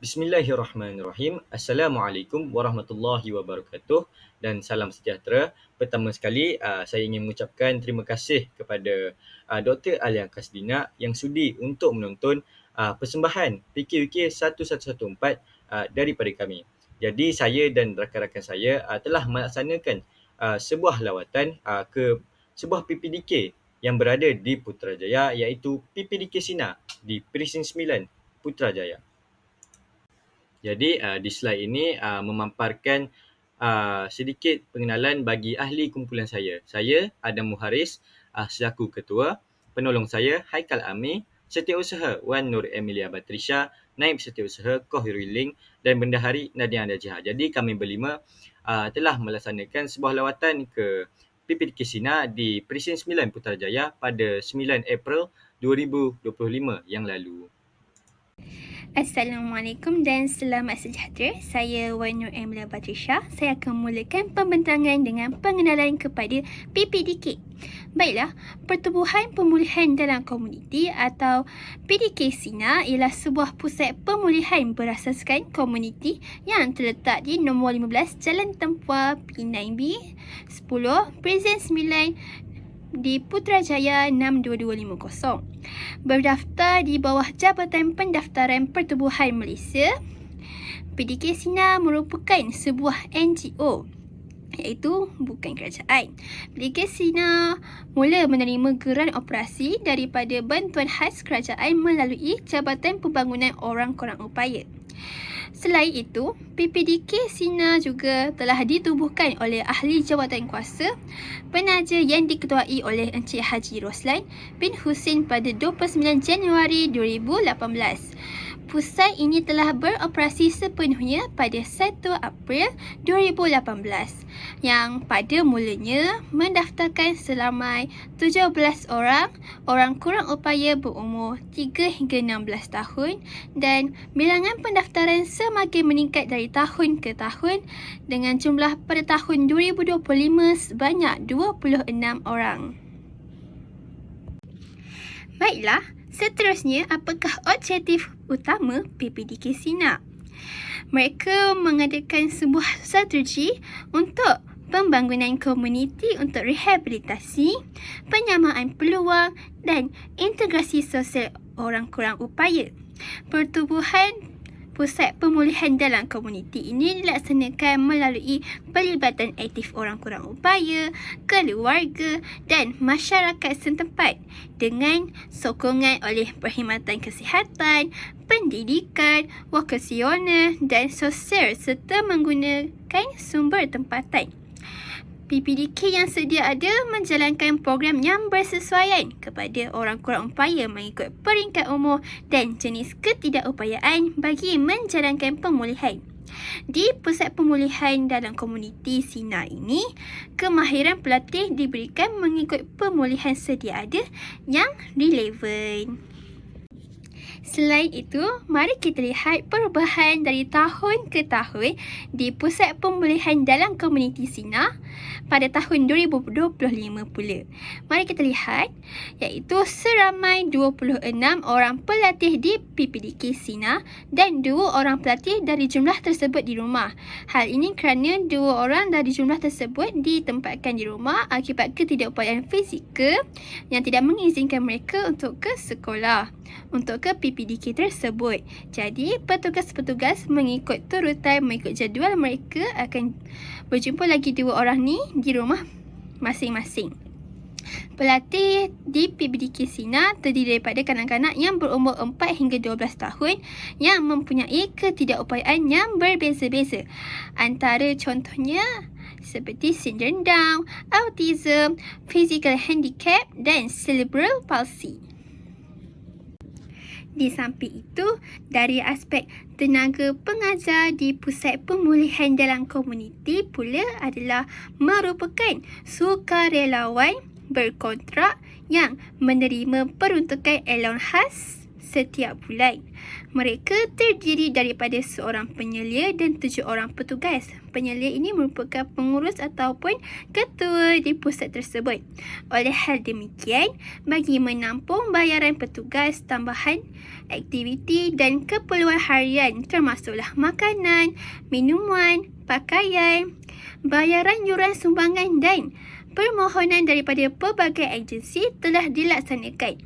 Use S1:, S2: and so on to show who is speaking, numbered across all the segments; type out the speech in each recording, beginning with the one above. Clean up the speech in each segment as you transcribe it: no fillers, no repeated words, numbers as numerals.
S1: Bismillahirrahmanirrahim. Assalamualaikum warahmatullahi wabarakatuh dan salam sejahtera. Pertama sekali, saya ingin mengucapkan terima kasih kepada Dr. Alia Kasdina yang sudi untuk menonton persembahan PKUK 1114 daripada kami. Jadi saya dan rakan-rakan saya telah melaksanakan sebuah lawatan ke sebuah PPDK yang berada di Putrajaya, iaitu PPDK Sina di Presin 9 Putrajaya. Jadi di slide ini memamparkan sedikit pengenalan bagi ahli kumpulan saya. Saya Adam Muharis selaku ketua, penolong saya Haikal Amir, setiausaha Wan Nur Emilia Batrisha, naib setiausaha Kohirul Ling dan bendahari Nadia Najihah. Jadi kami berlima telah melaksanakan sebuah lawatan ke PPDK Sina di Presin 9 Putrajaya pada 9 April 2025 yang lalu.
S2: Assalamualaikum dan selamat sejahtera. Saya Wan Nur Emilia Batrisha. Saya akan mulakan pembentangan dengan pengenalan kepada PPDK. Baiklah, Pertubuhan Pemulihan Dalam Komuniti atau PDK Sina ialah sebuah pusat pemulihan berasaskan komuniti yang terletak di nombor 15 Jalan Tempua P9B 10 Presin 9 di Putrajaya 62250. Berdaftar di bawah Jabatan Pendaftaran Pertubuhan Malaysia. PDK Sina merupakan sebuah NGO, iaitu bukan kerajaan. PDK Sina mula menerima geran operasi daripada bantuan khas kerajaan melalui Jabatan Pembangunan Orang Kurang Upaya. Selain itu, PPDK Sina juga telah ditubuhkan oleh ahli jawatan kuasa penaja yang diketuai oleh Encik Haji Roslan bin Husin pada 29 Januari 2018. Pusat ini telah beroperasi sepenuhnya pada 1 April 2018 yang pada mulanya mendaftarkan seramai 17 orang kurang upaya berumur 3 hingga 16 tahun dan bilangan pendaftaran semakin meningkat dari tahun ke tahun dengan jumlah pada tahun 2025 sebanyak 26 orang. Baiklah, seterusnya, apakah objektif utama PPDK Sina? Mereka mengadakan sebuah strategi untuk pembangunan komuniti untuk rehabilitasi, penyamaan peluang dan integrasi sosial orang kurang upaya. Pertubuhan Pusat Pemulihan Dalam Komuniti ini dilaksanakan melalui pelibatan aktif orang kurang upaya, keluarga dan masyarakat setempat dengan sokongan oleh Perkhidmatan Kesihatan, Pendidikan, Vokasional dan Sosial serta menggunakan sumber tempatan. PPDK yang sedia ada menjalankan program yang bersesuaian kepada orang kurang upaya mengikut peringkat umur dan jenis ketidakupayaan bagi menjalankan pemulihan. Di Pusat Pemulihan Dalam Komuniti Sina ini, kemahiran pelatih diberikan mengikut pemulihan sedia ada yang relevan. Selain itu, mari kita lihat perubahan dari tahun ke tahun di Pusat Pemulihan Dalam Komuniti Sina pada tahun 2025 pula. Mari kita lihat, iaitu seramai 26 orang pelatih di PPDK Sina dan 2 orang pelatih dari jumlah tersebut di rumah. Hal ini kerana 2 orang dari jumlah tersebut ditempatkan di rumah akibat ketidakupayaan fizikal yang tidak mengizinkan mereka untuk ke sekolah, untuk ke PPDK tersebut. Jadi, petugas-petugas mengikut turutan, mengikut jadual mereka akan berjumpa lagi 2 orang ni di rumah masing-masing. Pelatih di PPDK Sina terdiri daripada kanak-kanak yang berumur 4 hingga 12 tahun yang mempunyai ketidakupayaan yang berbeza-beza. Antara contohnya seperti sindrom Down, autism, physical handicap dan cerebral palsy. Di samping itu, dari aspek tenaga pengajar di Pusat Pemulihan Dalam Komuniti pula adalah merupakan sukarelawan berkontrak yang menerima peruntukan allowance khas setiap bulan. Mereka terdiri daripada seorang penyelia dan 7 orang petugas. Penyelia ini merupakan pengurus ataupun ketua di pusat tersebut. Oleh hal demikian, bagi menampung bayaran petugas, tambahan aktiviti dan keperluan harian termasuklah makanan, minuman, pakaian, bayaran yuran sumbangan dan permohonan daripada pelbagai agensi telah dilaksanakan.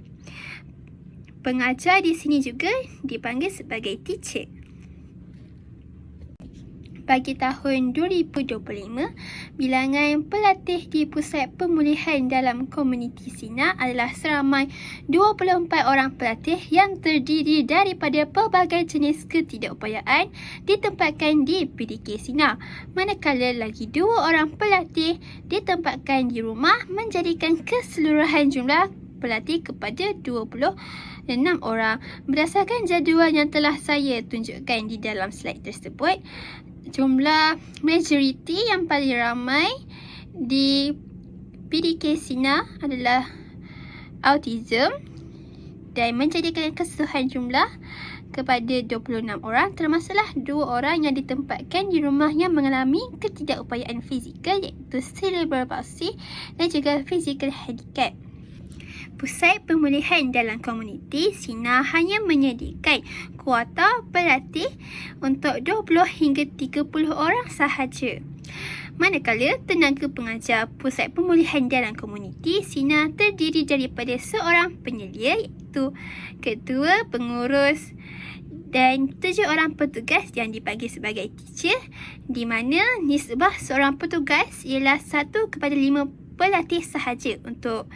S2: Pengajar di sini juga dipanggil sebagai teacher. Bagi tahun 2025, bilangan pelatih di Pusat Pemulihan dalam Komuniti Sina adalah seramai 24 orang pelatih yang terdiri daripada pelbagai jenis ketidakupayaan ditempatkan di PDK Sina. Manakala lagi 2 orang pelatih ditempatkan di rumah menjadikan keseluruhan jumlah pelatih kepada 26 orang. Berdasarkan jadual yang telah saya tunjukkan di dalam slide tersebut, jumlah majoriti yang paling ramai di PDK Sina adalah autism dan menjadikan keseluruhan jumlah kepada 26 orang, termasuklah 2 orang yang ditempatkan di rumah yang mengalami ketidakupayaan fizikal iaitu cerebral palsy dan juga physical handicap. Pusat Pemulihan dalam Komuniti Sina hanya menyediakan kuota pelatih untuk 20 hingga 30 orang sahaja. Manakala tenaga pengajar Pusat Pemulihan dalam Komuniti Sina terdiri daripada seorang penyelia iaitu ketua, pengurus dan 7 orang petugas yang dipanggil sebagai teacher, di mana nisbah seorang petugas ialah 1:5 pelatih sahaja. Untuk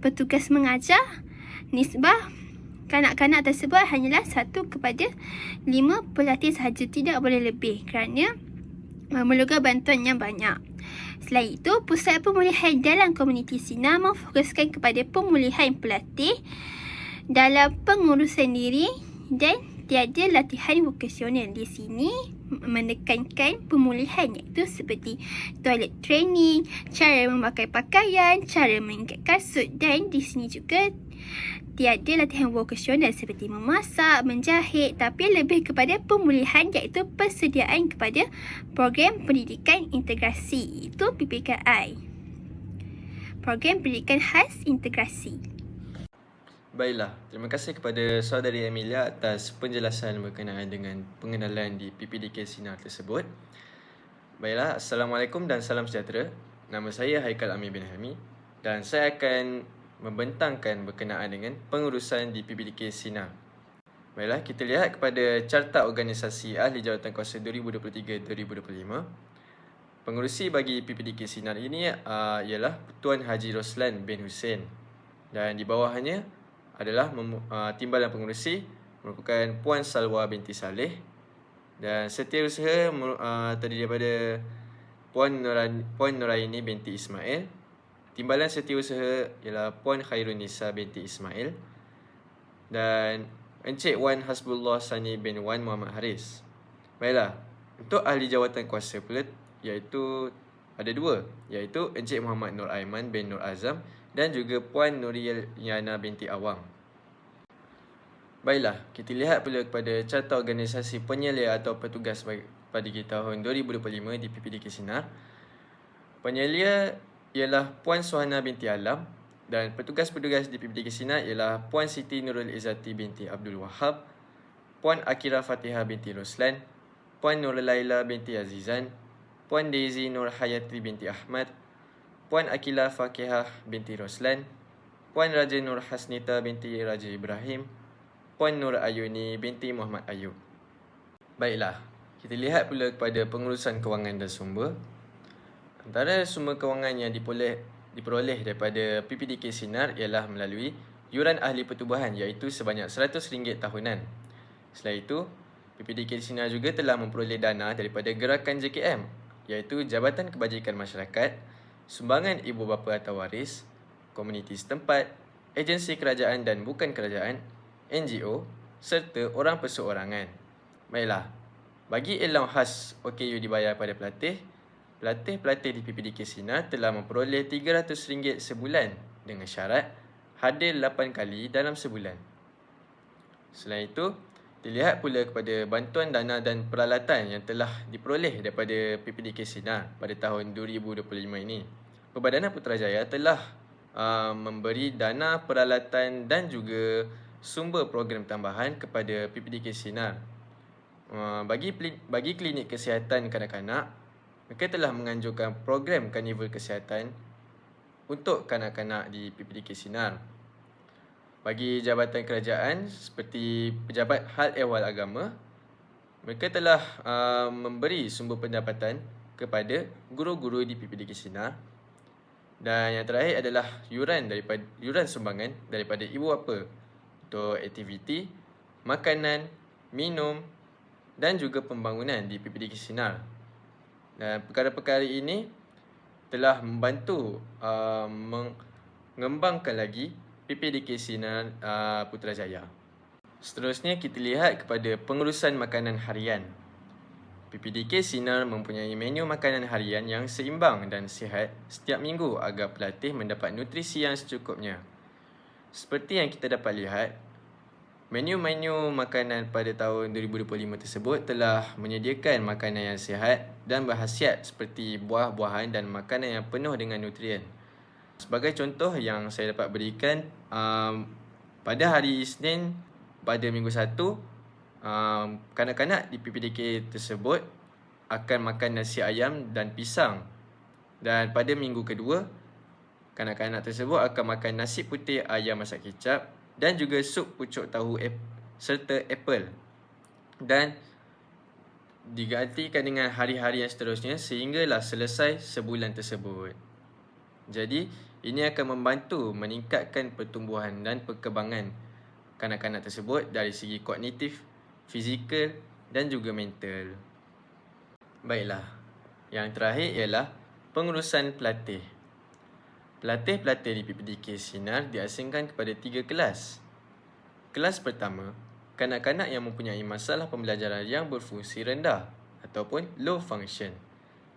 S2: petugas mengajar, nisbah kanak-kanak tersebut hanyalah 1:5 pelatih sahaja, tidak boleh lebih kerana memerlukan bantuan yang banyak. Selain itu, Pusat Pemulihan dalam Komuniti Sina memfokuskan kepada pemulihan pelatih dalam pengurusan diri dan tiada latihan vokasional. Di sini menekankan pemulihan iaitu seperti toilet training, cara memakai pakaian, cara mengikat kasut, dan di sini juga tiada latihan vokasional seperti memasak, menjahit, tapi lebih kepada pemulihan iaitu persediaan kepada program pendidikan integrasi iaitu PPKI. Program pendidikan khas integrasi.
S3: Baiklah, terima kasih kepada saudari Amelia atas penjelasan berkenaan dengan pengenalan di PPDK Sina tersebut. Baiklah, Assalamualaikum dan salam sejahtera. Nama saya Haikal Amir bin Helmi dan saya akan membentangkan berkenaan dengan pengurusan di PPDK Sina. Baiklah, kita lihat kepada Carta Organisasi Ahli Jawatankuasa 2023-2025. Pengerusi bagi PPDK Sina ini ialah Tuan Haji Roslan bin Hussein, dan di bawahnya adalah timbalan pengerusi merupakan Puan Salwa binti Saleh, dan setiausaha terdiri daripada Puan Nuraini binti Ismail. Timbalan setiausaha ialah Puan Khairunisa binti Ismail dan Encik Wan Hasbullah Sani bin Wan Muhammad Haris. Baiklah, untuk ahli jawatan kuasa pula iaitu ada 2, iaitu Encik Muhammad Nur Aiman bin Nur Azam dan juga Puan Nuriyana binti Awang. Baiklah, kita lihat pula kepada Carta Organisasi Penyelia atau Petugas pada tahun 2025 di PPDK Sinar. Penyelia ialah Puan Suhana binti Alam dan petugas-petugas di PPDK Sinar ialah Puan Siti Nurul Izzati binti Abdul Wahab, Puan Akira Fatihah binti Roslan, Puan Nur Laila binti Azizan, Puan Daisy Nur Hayati binti Ahmad, Puan Akila Fakihah binti Roslan, Puan Raja Nur Hasnita binti Raja Ibrahim, Puan Nur Ayuni binti Muhammad Ayub. Baiklah, kita lihat pula kepada pengurusan kewangan dan sumber. Antara sumber kewangan yang diperoleh daripada PPDK Sinar ialah melalui yuran ahli pertubuhan iaitu sebanyak RM100 tahunan. Selain itu, PPDK Sinar juga telah memperoleh dana daripada gerakan JKM iaitu Jabatan Kebajikan Masyarakat, sumbangan ibu bapa atau waris, komuniti setempat, agensi kerajaan dan bukan kerajaan, NGO serta orang perseorangan. Baiklah, bagi allowance khas OKU dibayar pada pelatih di PPDK Sinar telah memperoleh RM300 sebulan dengan syarat hadir 8 kali dalam sebulan. Selain itu, dilihat pula kepada bantuan dana dan peralatan yang telah diperoleh daripada PPDK Sinar pada tahun 2025 ini. Perbadanan Putrajaya telah memberi dana peralatan dan juga sumber program tambahan kepada PPDK Sinar. Bagi klinik kesihatan kanak-kanak, mereka telah menganjurkan program karnival kesihatan untuk kanak-kanak di PPDK Sinar. Bagi jabatan kerajaan seperti Pejabat Hal Ehwal Agama, mereka telah memberi sumber pendapatan kepada guru-guru di PPDK Sinar. Dan yang terakhir adalah yuran sumbangan daripada ibu bapa untuk aktiviti, makanan, minum dan juga pembangunan di PPDK Sinar. Dan perkara-perkara ini telah membantu mengembangkan lagi PPDK Sinar Putrajaya. Seterusnya kita lihat kepada pengurusan makanan harian. PPDK Sinar mempunyai menu makanan harian yang seimbang dan sihat setiap minggu agar pelatih mendapat nutrisi yang secukupnya. Seperti yang kita dapat lihat, menu-menu makanan pada tahun 2025 tersebut telah menyediakan makanan yang sihat dan berkhasiat seperti buah-buahan dan makanan yang penuh dengan nutrien. Sebagai contoh yang saya dapat berikan, pada hari Isnin pada minggu 1, kanak-kanak di PPDK tersebut akan makan nasi ayam dan pisang. Dan pada minggu kedua, kanak-kanak tersebut akan makan nasi putih ayam masak kicap dan juga sup pucuk tahu serta apple. Dan digantikan dengan hari-hari yang seterusnya sehinggalah selesai sebulan tersebut. Jadi, ini akan membantu meningkatkan pertumbuhan dan perkembangan kanak-kanak tersebut dari segi kognitif, fizikal dan juga mental. Baiklah, yang terakhir ialah pengurusan pelatih. Pelatih-pelatih di PPDK Sinar diasingkan kepada 3 kelas. Kelas pertama, kanak-kanak yang mempunyai masalah pembelajaran yang berfungsi rendah ataupun low function.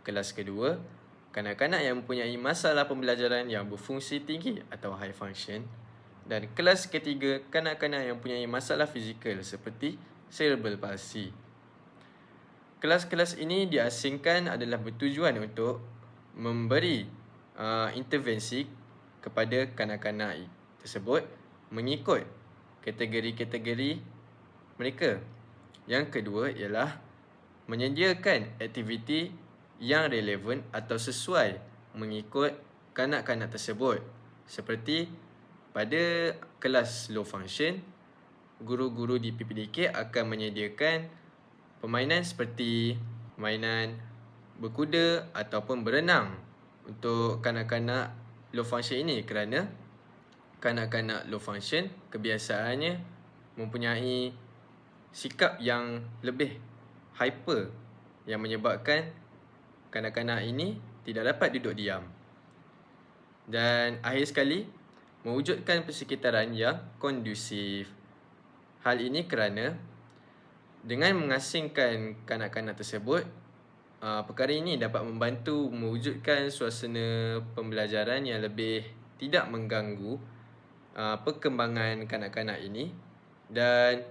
S3: Kelas kedua, kanak-kanak yang mempunyai masalah pembelajaran yang berfungsi tinggi atau high function. Dan kelas ketiga, kanak-kanak yang mempunyai masalah fizikal seperti cerebral palsy. Kelas-kelas ini diasingkan adalah bertujuan untuk memberi intervensi kepada kanak-kanak tersebut mengikut kategori-kategori mereka. Yang kedua ialah menyediakan aktiviti yang relevan atau sesuai mengikut kanak-kanak tersebut. Seperti pada kelas low function, guru-guru di PPDK akan menyediakan permainan seperti permainan berkuda ataupun berenang untuk kanak-kanak low function ini, kerana kanak-kanak low function kebiasaannya mempunyai sikap yang lebih hyper yang menyebabkan kanak-kanak ini tidak dapat duduk diam. Dan akhir sekali, mewujudkan persekitaran yang kondusif. Hal ini kerana dengan mengasingkan kanak-kanak tersebut, perkara ini dapat membantu mewujudkan suasana pembelajaran yang lebih tidak mengganggu perkembangan kanak-kanak ini, dan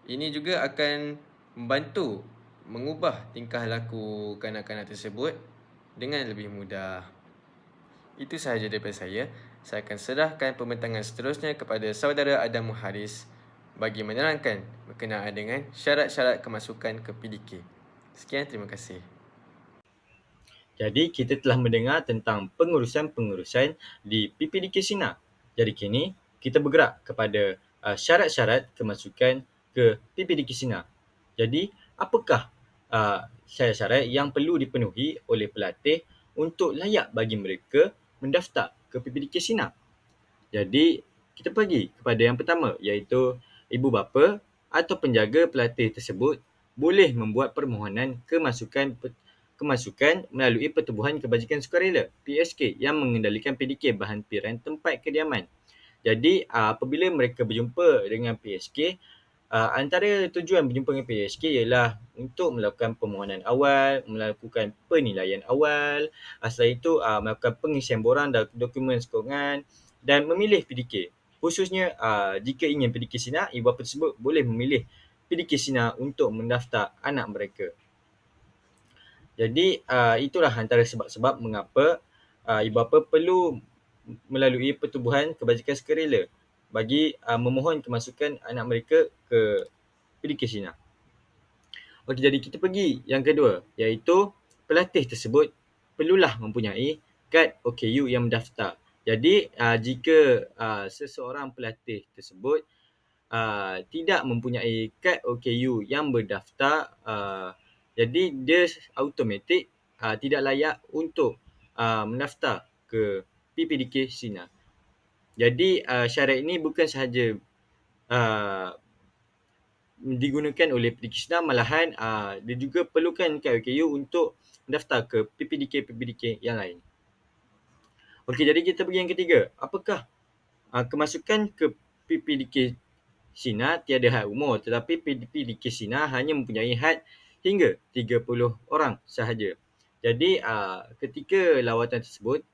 S3: ini juga akan membantu mengubah tingkah laku kanak-kanak tersebut dengan lebih mudah. Itu sahaja daripada saya. Saya akan serahkan pembentangan seterusnya kepada saudara Adam Muharis bagi menerangkan berkenaan dengan syarat-syarat kemasukan ke PDK. Sekian, terima kasih.
S1: Jadi kita telah mendengar tentang pengurusan-pengurusan di PPDK Sinar. Jadi kini kita bergerak kepada syarat-syarat kemasukan ke PPDK Sinar. Jadi apakah syarat-syarat yang perlu dipenuhi oleh pelatih untuk layak bagi mereka mendaftar ke PPDK Sinar? Jadi kita pergi kepada yang pertama, iaitu ibu bapa atau penjaga pelatih tersebut boleh membuat permohonan kemasukan melalui Pertubuhan Kebajikan Sukarela PSK yang mengendalikan PDK berhampiran tempat kediaman. Jadi apabila mereka berjumpa dengan PSK, antara tujuan berjumpa dengan PSK ialah untuk melakukan permohonan awal, melakukan penilaian awal, setelah itu melakukan pengisian borang dokumen sokongan dan memilih PDK. Khususnya jika ingin PDK Sina, ibu bapa tersebut boleh memilih PDK Sina untuk mendaftar anak mereka. Jadi itulah antara sebab-sebab mengapa ibu bapa perlu melalui pertubuhan kebajikan sukarela bagi memohon kemasukan anak mereka ke PDK Sina. Okey, jadi kita pergi yang kedua, iaitu pelatih tersebut perlulah mempunyai kad OKU yang mendaftar. Jadi jika seseorang pelatih tersebut tidak mempunyai kad OKU yang berdaftar, jadi dia automatik tidak layak untuk mendaftar ke PPDK Sina. Jadi syarat ini bukan sahaja digunakan oleh PPDK Sina, malahan dia juga perlukan kad OKU untuk mendaftar ke PPDK yang lain. Okey, jadi kita pergi yang ketiga. Apakah kemasukan ke PPDK Sina tiada had umur, tetapi PPDK Sina hanya mempunyai had hingga 30 orang sahaja. Jadi ketika lawatan tersebut,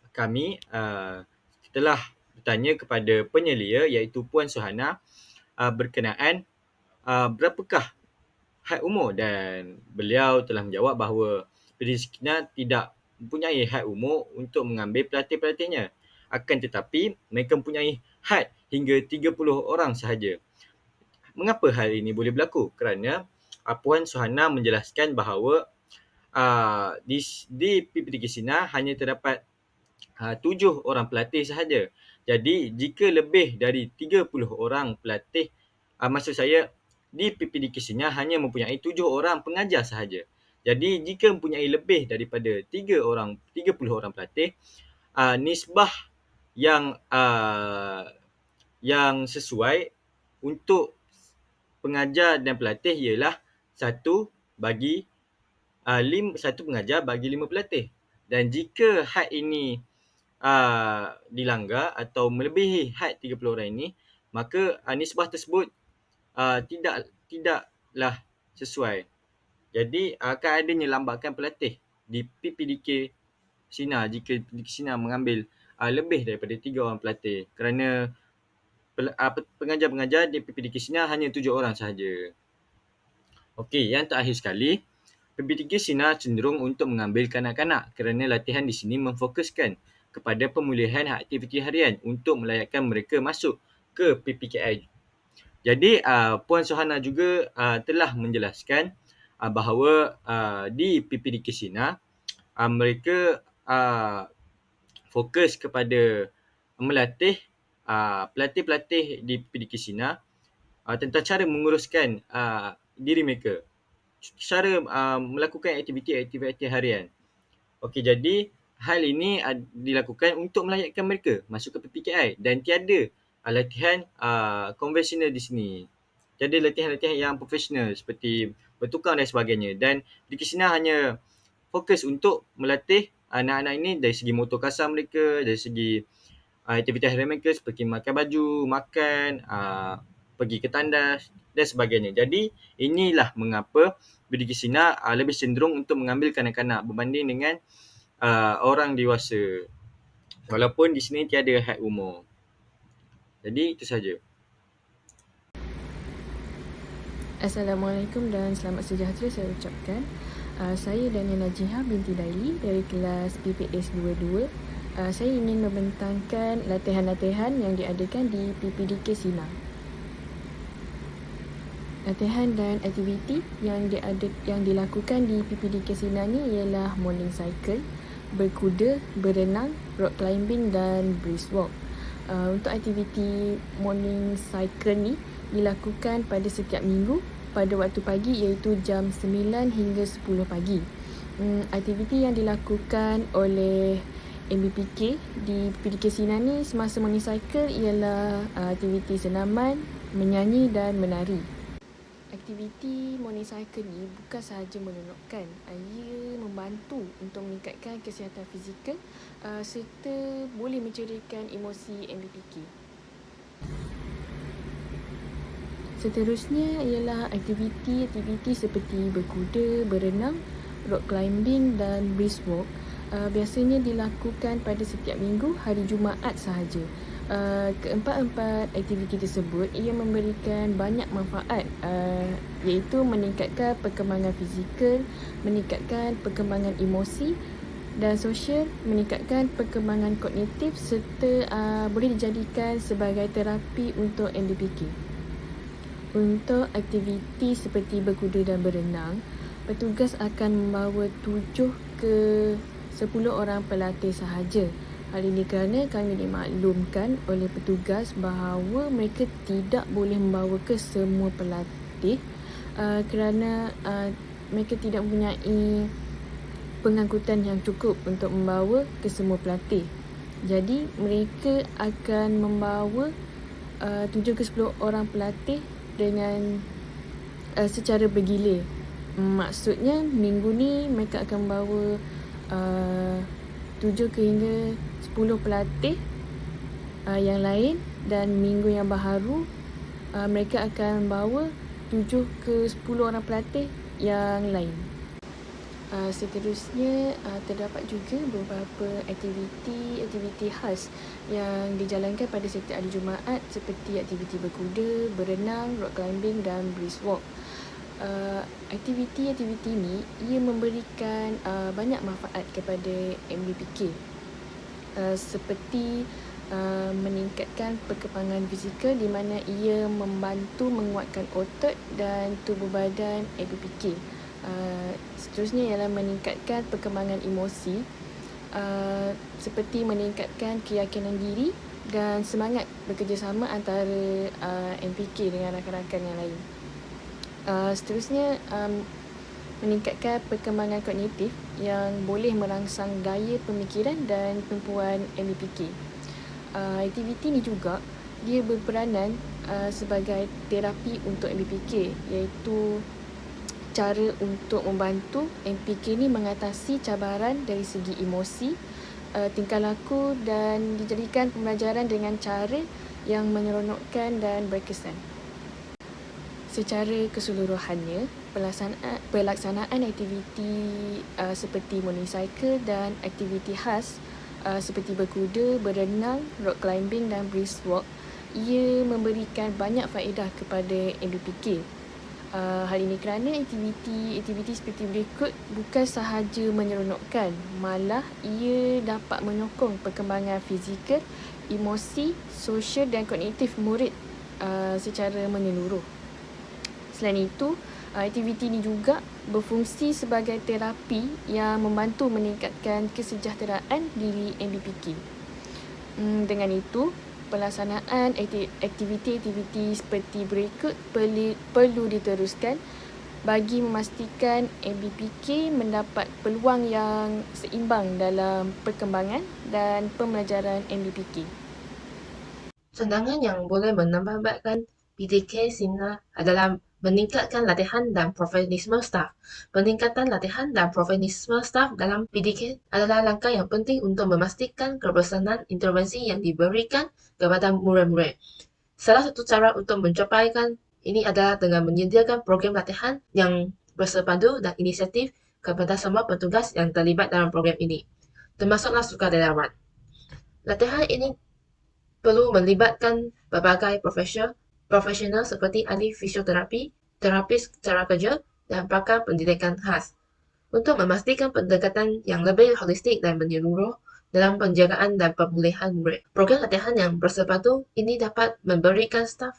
S1: kami telah bertanya kepada penyelia iaitu Puan Suhana berkenaan berapakah had umur, dan beliau telah menjawab bahawa PPDK Sina tidak mempunyai had umur untuk mengambil pelatih-pelatihnya. Akan tetapi mereka mempunyai had hingga 30 orang sahaja. Mengapa hal ini boleh berlaku? Kerana Puan Suhana menjelaskan bahawa di PPDK Sina hanya terdapat 7 orang pelatih sahaja. Jadi jika lebih dari 30 orang pelatih, maksud saya di PPDK Sina hanya mempunyai 7 orang pengajar sahaja. Jadi jika mempunyai lebih daripada 30 orang pelatih, nisbah yang sesuai untuk pengajar dan pelatih ialah 1 pengajar bagi 5 pelatih. Dan jika had ini dilanggar atau melebihi had 30 orang ini, maka nisbah tersebut tidaklah sesuai. Jadi akan adanya lambakan pelatih di PPDK Sina jika PPDK Sina mengambil lebih daripada 3 orang pelatih, kerana pengajar-pengajar di PPDK Sina hanya 7 orang sahaja. Okey, yang terakhir sekali, PPDK Sina cenderung untuk mengambil kanak-kanak kerana latihan di sini memfokuskan kepada pemulihan aktiviti harian untuk melayakkan mereka masuk ke PPKI. Jadi Puan Suhana juga telah menjelaskan bahawa di PPDK Sina mereka fokus kepada melatih pelatih-pelatih di PPDK Sina tentang cara menguruskan diri mereka, cara melakukan aktiviti-aktiviti harian. Okey, jadi hal ini dilakukan untuk melayakkan mereka masuk ke PPKI, dan tiada latihan konvensional di sini. Tiada latihan-latihan yang profesional seperti bertukang dan sebagainya. Dan PPDK Sina hanya fokus untuk melatih anak-anak ini dari segi motor kasar mereka, dari segi aktiviti harian mereka seperti makan baju, makan, pergi ke tandas dan sebagainya. Jadi inilah mengapa PPDK Sina lebih cenderung untuk mengambil kanak-kanak berbanding dengan orang dewasa. Walaupun di sini tiada had umur. Jadi itu saja.
S4: Assalamualaikum dan selamat sejahtera saya ucapkan. Saya Dania Najihah binti Daili dari kelas PPS 22. Saya ingin membentangkan latihan-latihan yang diadakan di PPDK Sina. Latihan dan aktiviti yang dilakukan di PPDK Sina ni ialah morning cycle, berkuda, berenang, rock climbing dan brisk walk. Untuk aktiviti morning cycle ni dilakukan pada setiap minggu pada waktu pagi iaitu jam 9 hingga 10 pagi. Aktiviti yang dilakukan oleh MBPK di PPDK Sina ni semasa morning cycle ialah aktiviti senaman, menyanyi dan menari. Aktiviti morning cycle ni bukan sahaja menonokkan, ia membantu untuk meningkatkan kesihatan fizikal serta boleh menceriakan emosi MBPK. Seterusnya ialah aktiviti seperti berkuda, berenang, rock climbing dan brisk walk. Biasanya dilakukan pada setiap minggu hari Jumaat sahaja. Keempat-empat aktiviti tersebut ia memberikan banyak manfaat, iaitu meningkatkan perkembangan fizikal, meningkatkan perkembangan emosi dan sosial, meningkatkan perkembangan kognitif serta boleh dijadikan sebagai terapi untuk MBPK. Untuk aktiviti seperti berkuda dan berenang, petugas akan membawa 7 ke 10 orang pelatih sahaja. Hal ini kerana kami dimaklumkan oleh petugas bahawa mereka tidak boleh membawa ke semua pelatih kerana mereka tidak mempunyai pengangkutan yang cukup untuk membawa ke semua pelatih. Jadi mereka akan membawa 7 ke 10 orang pelatih dengan secara bergilir. Maksudnya minggu ni mereka akan membawa 7 ke hingga 10 pelatih yang lain, dan minggu yang baharu mereka akan membawa 7 ke 10 orang pelatih yang lain. Seterusnya terdapat juga beberapa aktiviti khas yang dijalankan pada setiap hari Jumaat seperti aktiviti berkuda, berenang, rock climbing dan brisk walk. Aktiviti ini ia memberikan banyak manfaat kepada MBPK, seperti meningkatkan perkembangan fizikal di mana ia membantu menguatkan otot dan tubuh badan MBPK. Seterusnya ialah meningkatkan perkembangan emosi, seperti meningkatkan keyakinan diri dan semangat bekerjasama antara MPK dengan rakan-rakan yang lain. Seterusnya meningkatkan perkembangan kognitif yang boleh merangsang daya pemikiran dan kemampuan MBPK. Aktiviti ini juga dia berperanan sebagai terapi untuk MBPK, iaitu cara untuk membantu MPK ni mengatasi cabaran dari segi emosi, tingkah laku dan dijadikan pembelajaran dengan cara yang menyeronokkan dan berkesan. Secara keseluruhannya, pelaksanaan aktiviti seperti morning cycle dan aktiviti khas seperti berkuda, berenang, rock climbing dan brisk walk ia memberikan banyak faedah kepada MBPK. Hal ini kerana aktiviti seperti berikut bukan sahaja menyeronokkan, malah ia dapat menyokong perkembangan fizikal, emosi, sosial dan kognitif murid secara menyeluruh. Selain itu, aktiviti ini juga berfungsi sebagai terapi yang membantu meningkatkan kesejahteraan diri MBPK. Dengan itu, pelaksanaan aktiviti seperti berikut perlu diteruskan bagi memastikan MBPK mendapat peluang yang seimbang dalam perkembangan dan pembelajaran MBPK.
S5: Cadangan yang boleh menambahkan PDK Sina adalah meningkatkan latihan dan profesionalisme staf. Peningkatan latihan dan profesionalisme staf dalam PDK adalah langkah yang penting untuk memastikan kebersihan intervensi yang diberikan kepada murid-murid. Salah satu cara untuk mencapaikan ini adalah dengan menyediakan program latihan yang bersepadu dan inisiatif kepada semua petugas yang terlibat dalam program ini, termasuklah sukarelawan. Latihan ini perlu melibatkan berbagai profesional seperti ahli fisioterapi, terapis cara kerja, dan pakar pendidikan khas untuk memastikan pendekatan yang lebih holistik dan menyeluruh dalam penjagaan dan pemulihan murid. Program latihan yang bersepadu ini dapat memberikan staf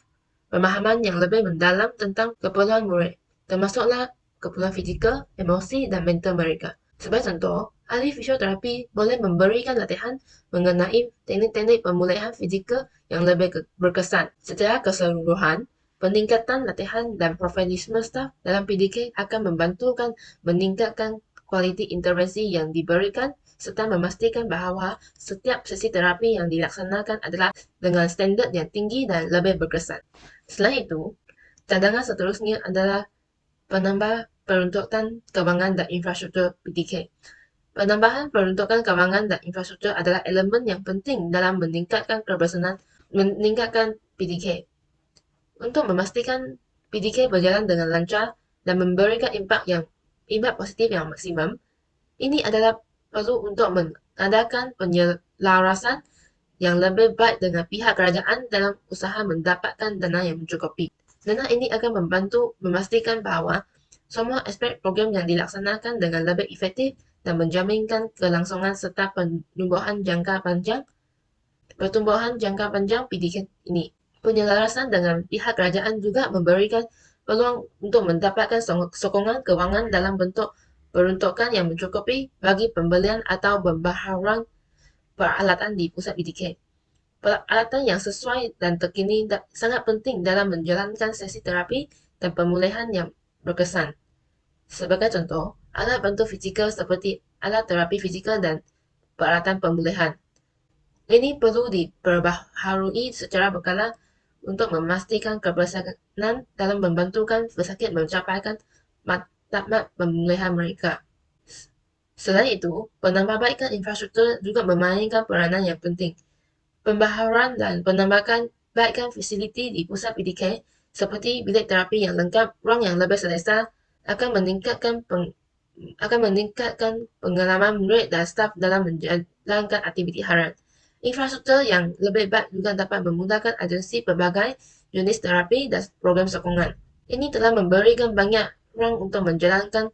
S5: pemahaman yang lebih mendalam tentang keperluan murid, termasuklah keperluan fizikal, emosi, dan mental mereka. Sebagai contoh, ahli fisioterapi boleh memberikan latihan mengenai teknik-teknik pemulihan fizikal yang lebih berkesan. Secara keseluruhan, peningkatan latihan dan profesionalisme staf dalam PDK akan membantukan meningkatkan kualiti intervensi yang diberikan serta memastikan bahawa setiap sesi terapi yang dilaksanakan adalah dengan standard yang tinggi dan lebih berkesan. Selain itu, cadangan seterusnya adalah penambah peruntukan kewangan dan infrastruktur PDK. Penambahan peruntukan kewangan dan infrastruktur adalah elemen yang penting dalam meningkatkan PDK. Untuk memastikan PDK berjalan dengan lancar dan memberikan impak positif yang maksimum, ini adalah perlu untuk mengadakan penyelarasan yang lebih baik dengan pihak kerajaan dalam usaha mendapatkan dana yang mencukupi. Dana ini akan membantu memastikan bahawa semua aspek program yang dilaksanakan dengan lebih efektif dan menjaminkan kelangsungan serta pertumbuhan jangka panjang PDK ini. Penyelarasan dengan pihak kerajaan juga memberikan peluang untuk mendapatkan sokongan kewangan dalam bentuk peruntukan yang mencukupi bagi pembelian atau pembaharuan peralatan di pusat PDK. Peralatan yang sesuai dan terkini sangat penting dalam menjalankan sesi terapi dan pemulihan yang berkesan. Sebagai contoh, alat bantu fizikal seperti alat terapi fizikal dan peralatan pemulihan. Ini perlu diperbaharui secara berkala untuk memastikan kebersihan dalam membantukan pesakit mencapaikan matlamat pemulihan mereka. Selain itu, penambahbaikan infrastruktur juga memainkan peranan yang penting. Pembaharuan dan penambahbaikan fasiliti di pusat PDK seperti bilik terapi yang lengkap, ruang yang lebih selesa akan meningkatkan pengalaman murid dan staf dalam menjalankan aktiviti harian. Infrastruktur yang lebih baik juga dapat memudahkan agensi pelbagai jenis terapi dan program sokongan. Ini telah memberikan banyak ruang untuk menjalankan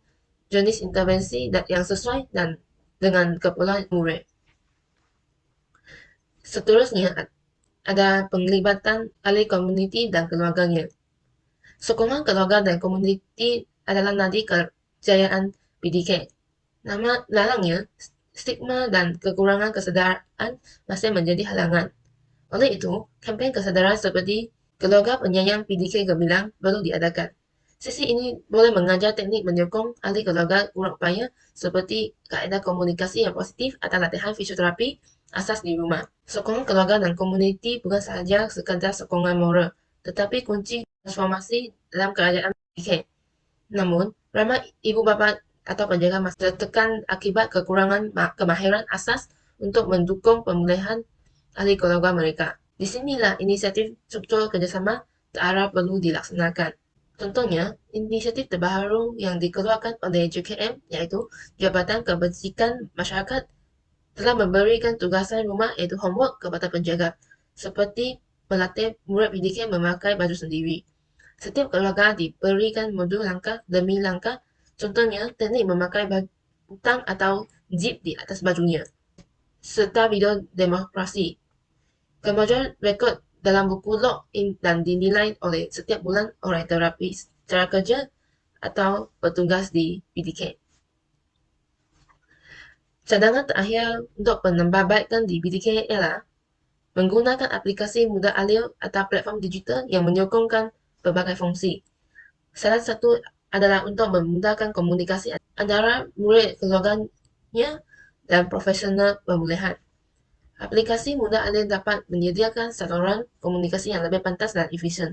S5: jenis intervensi yang sesuai dan dengan keperluan murid. Seterusnya, ada penglibatan ahli komuniti dan keluarganya. Sokongan keluarga dan komuniti adalah nadi kejayaan PDK. Lalangnya, stigma dan kekurangan kesedaran masih menjadi halangan. Oleh itu, kempen kesedaran seperti Keluarga Penyayang PDK Gemilang perlu diadakan. Sesi ini boleh mengajar teknik menyokong ahli keluarga berupaya seperti kaedah komunikasi yang positif atau latihan fisioterapi asas di rumah. Sokongan keluarga dan komuniti bukan sahaja sekadar sokongan moral, tetapi kunci transformasi dalam kerajaan PDK. Namun, ramai ibu bapa atau penjaga masih tertekan akibat kekurangan kemahiran asas untuk mendukung pemulihan ahli keluarga mereka. Di sinilah inisiatif struktur kerjasama terarah perlu dilaksanakan. Contohnya, inisiatif terbaru yang dikeluarkan oleh JKM iaitu Jabatan Kebajikan Masyarakat telah memberikan tugasan rumah iaitu homework kepada penjaga seperti melatih murid PDK memakai baju sendiri. Setiap keluarga diberikan modul langkah demi langkah, contohnya teknik memakai butang atau zip di atas bajunya, serta video demonstrasi. Kemajuan rekod dalam buku log-in dan dinilai oleh setiap bulan oleh terapis cara kerja atau petugas di PDK. Cadangan terakhir untuk penambahbaikan di PDK ialah menggunakan aplikasi mudah alih atau platform digital yang menyokongkan berbagai fungsi. Salah satu adalah untuk memudahkan komunikasi antara murid keluarganya dan profesional pemulihan. Aplikasi mudah alih dapat menyediakan saluran komunikasi yang lebih pantas dan efisien.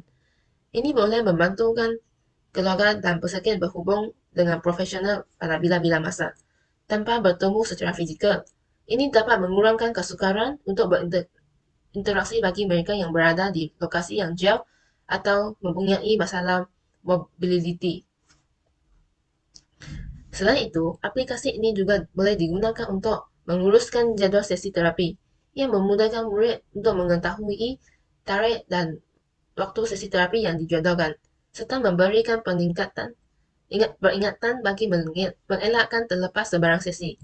S5: Ini boleh membantukan keluarga dan pesakit berhubung dengan profesional pada bila-bila masa, tanpa bertemu secara fizikal. Ini dapat mengurangkan kesukaran untuk berinteraksi bagi mereka yang berada di lokasi yang jauh atau mempunyai masalah mobility. Selain itu, aplikasi ini juga boleh digunakan untuk menguruskan jadual sesi terapi yang memudahkan murid untuk mengetahui tarikh dan waktu sesi terapi yang dijadualkan, serta memberikan peringatan bagi mengelakkan terlepas sebarang sesi.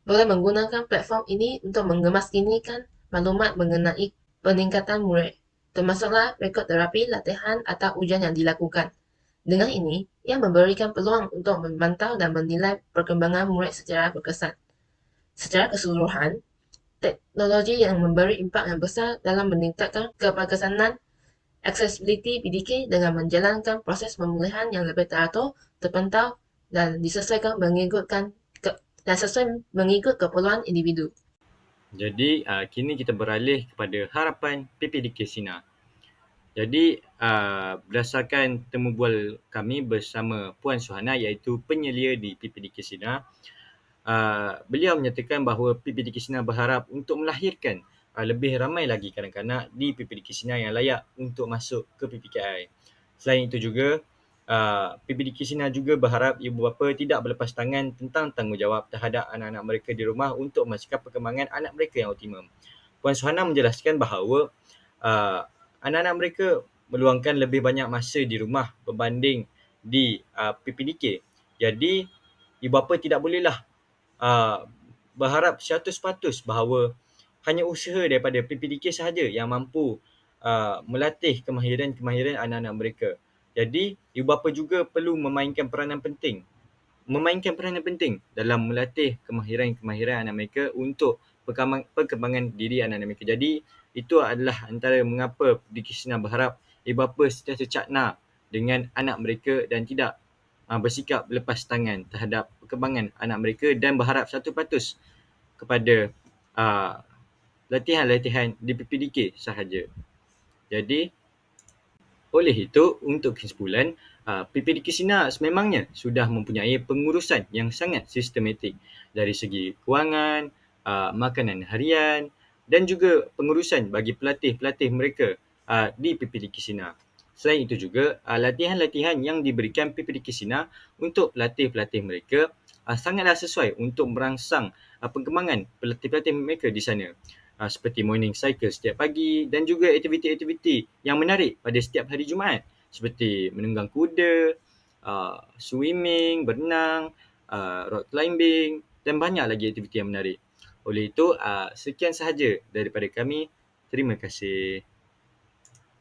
S5: Boleh menggunakan platform ini untuk mengemaskinikan maklumat mengenai peningkatan murid, termasuklah rekod terapi, latihan atau ujian yang dilakukan. Dengan ini, ia memberikan peluang untuk memantau dan menilai perkembangan murid secara berkesan. Secara keseluruhan, teknologi yang memberi impak yang besar dalam meningkatkan keberkesanan accessibility PDK dengan menjalankan proses pemulihan yang lebih teratur, terpantau dan disesuaikan mengikut keperluan individu.
S1: Jadi, kini kita beralih kepada harapan PPDK Sina. Jadi, berdasarkan temu bual kami bersama Puan Suhana iaitu penyelia di PPDK Sina, beliau menyatakan bahawa PPDK Sina berharap untuk melahirkan lebih ramai lagi kanak-kanak di PPDK Sina yang layak untuk masuk ke PPKI. Selain itu juga, PPDK Sina juga berharap ibu bapa tidak berlepas tangan tentang tanggungjawab terhadap anak-anak mereka di rumah untuk memastikan perkembangan anak mereka yang optimum. Puan Suhana menjelaskan bahawa anak-anak mereka meluangkan lebih banyak masa di rumah berbanding di PPDK. Jadi ibu bapa tidak bolehlah berharap 100% bahawa hanya usaha daripada PPDK sahaja yang mampu melatih kemahiran-kemahiran anak-anak mereka. Jadi ibu bapa juga perlu memainkan peranan penting dalam melatih kemahiran-kemahiran anak mereka untuk perkembangan diri anak-anak mereka. Jadi itu adalah antara mengapa PPDK Sina berharap ibu bapa sentiasa cakna dengan anak mereka dan tidak bersikap lepas tangan terhadap perkembangan anak mereka dan berharap 100% kepada latihan-latihan di PPDK sahaja. Jadi oleh itu, untuk kesimpulan, PPDK Sina sememangnya sudah mempunyai pengurusan yang sangat sistematik dari segi kewangan, makanan harian dan juga pengurusan bagi pelatih-pelatih mereka di PPDK Sina. Selain itu juga, latihan-latihan yang diberikan PPDK Sina untuk pelatih-pelatih mereka sangatlah sesuai untuk merangsang perkembangan pelatih-pelatih mereka di sana. Seperti morning cycle setiap pagi dan juga aktiviti-aktiviti yang menarik pada setiap hari Jumaat seperti menunggang kuda, swimming, berenang, rock climbing dan banyak lagi aktiviti yang menarik. Oleh itu, sekian sahaja daripada kami. Terima kasih.